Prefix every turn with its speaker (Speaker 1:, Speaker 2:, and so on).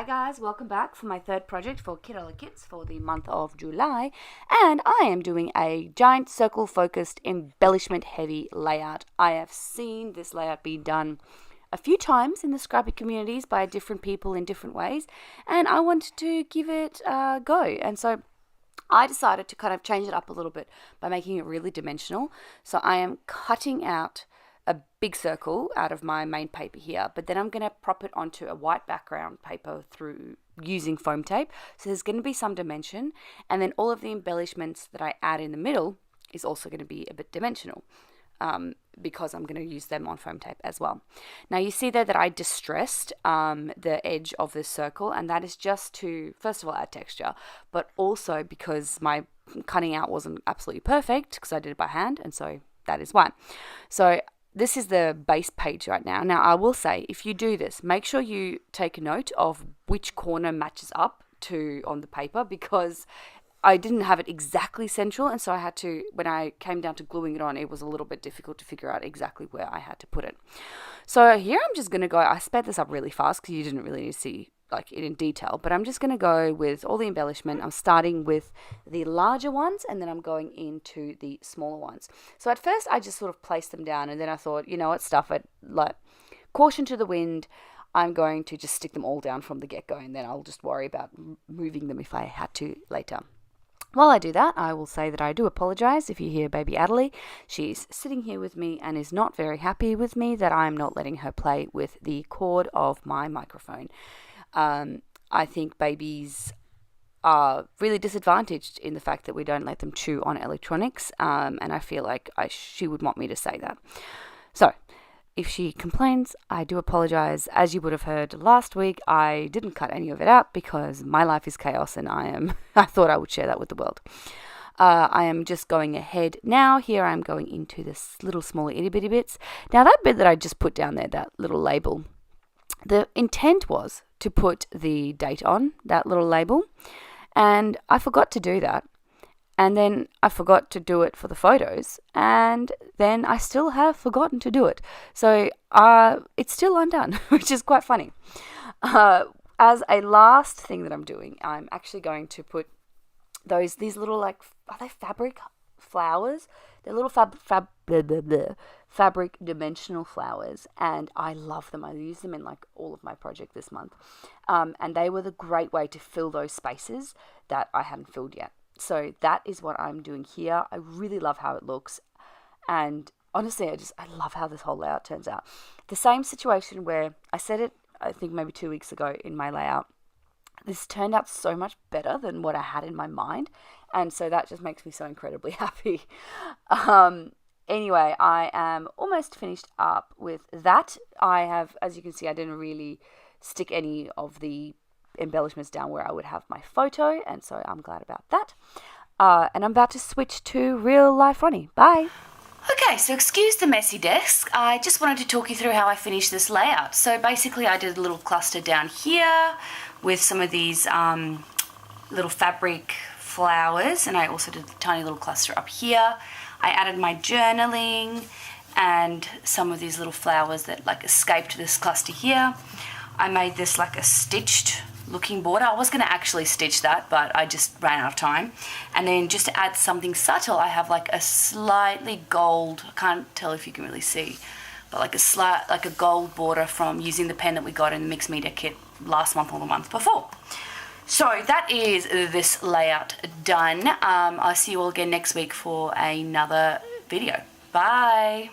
Speaker 1: guys, welcome back for my third project for Kitaholic Kits for the month of July, and I am doing a giant circle focused embellishment heavy layout. I have seen this layout be done a few times in the scrappy communities by different people in different ways, and I wanted to give it a go, and so I decided to kind of change it up a little bit by making it really dimensional. So I am cutting out a big circle out of my main paper here, but then I'm going to prop it onto a white background paper through using foam tape. So there's going to be some dimension, and then all of the embellishments that I add in the middle is also going to be a bit dimensional because I'm going to use them on foam tape as well. Now you see there that I distressed the edge of this circle, and that is just to, first of all, add texture, but also because my cutting out wasn't absolutely perfect because I did it by hand, and so that is why. So this is the base page right now. Now, I will say, if you do this, make sure you take note of which corner matches up to on the paper, because I didn't have it exactly central, and so I had to, when I came down to gluing it on, it was a little bit difficult to figure out exactly where I had to put it. So here I'm just going to go, I sped this up really fast because you didn't really need to see like it in detail, but I'm just going to go with all the embellishment. I'm starting with the larger ones, and then I'm going into the smaller ones. So at first I just sort of placed them down, and then I thought, you know what, stuff it, like caution to the wind, I'm going to just stick them all down from the get-go, and then I'll just worry about moving them if I had to later. While I do that, I will say that I do apologize if you hear baby Adelie. She's sitting here with me and is not very happy with me that I'm not letting her play with the cord of my microphone. I think babies are really disadvantaged in the fact that we don't let them chew on electronics, and I feel like she would want me to say that. So, if she complains, I do apologize. As you would have heard last week, I didn't cut any of it out because my life is chaos, and I thought I would share that with the world. I am just going ahead now. Here I'm going into this little smaller itty bitty bits. Now that bit that I just put down there, that little label, the intent was to put the date on that little label, and I forgot to do that. And then I forgot to do it for the photos, and then I still have forgotten to do it. So it's still undone, which is quite funny. As a last thing that I'm doing, I'm actually going to put these little, like, are they fabric flowers? They're little fabric dimensional flowers, and I love them. I use them in like all of my project this month, and they were the great way to fill those spaces that I hadn't filled yet. So that is what I'm doing here. I really love how it looks, and honestly, I love how this whole layout turns out. The same situation where I said it, I think maybe 2 weeks ago in my layout, this turned out so much better than what I had in my mind, and so that just makes me so incredibly happy. Anyway, I am almost finished up with that. I have, as you can see, I didn't really stick any of the embellishments down where I would have my photo, and so I'm glad about that. And I'm about to switch to real life Ronnie. Bye. Okay, so excuse the messy desk. I just wanted to talk you through how I finished this layout. So basically I did a little cluster down here with some of these little fabric flowers, and I also did a tiny little cluster up here. I added my journaling and some of these little flowers that like escaped this cluster here. I made this like a stitched looking border. I was going to actually stitch that, but I just ran out of time. And then just to add something subtle, I have like a slightly gold, I can't tell if you can really see, but like a gold border from using the pen that we got in the mixed media kit last month or the month before. So that is this layout done. I'll see you all again next week for another video. Bye.